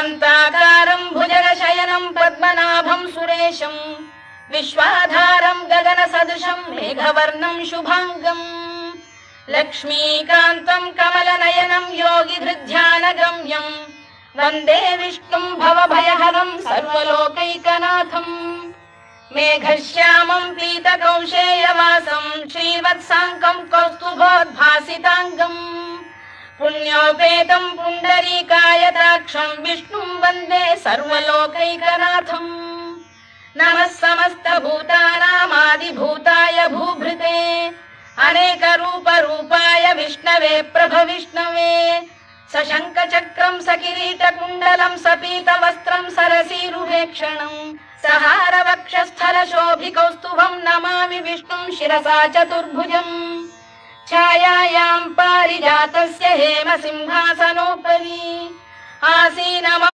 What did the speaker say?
शान्ताकारं भुजगशयनं पद्मनाभं सुरेशं विश्वाधारं गगनसदृशं मेघवर्णं शुभांगम् लक्ष्मीकान्तं कमलनयनं योगिधृध्यानगम्यं वन्दे विष्णुं भवभयहरं सर्वलोकैकनाथं मेघश्यामं पीतकौशेयवासं श्रीवत्साङ्कं कौस्तुभोद्भासिताङ्गम् पुण्योपेतं पुण्डरीकायताक्षं विष्णुं वन्दे सर्वलोकैकनाथम् नमः समस्तभूतानामादिभूताय भूभृते अनेकरूपरूपाय विष्णवे प्रभविष्णवे सशङ्खचक्रं सकिरीटकुण्डलं सपीतवस्त्रं सरसीरुहेक्षणं सहारवक्षस्थलशोभिकौस्तुभं नमामि विष्णुं शिरसा चतुर्भुजम् छायायां पारिजातस्य हेमसिंहासनोपरि आसीनम्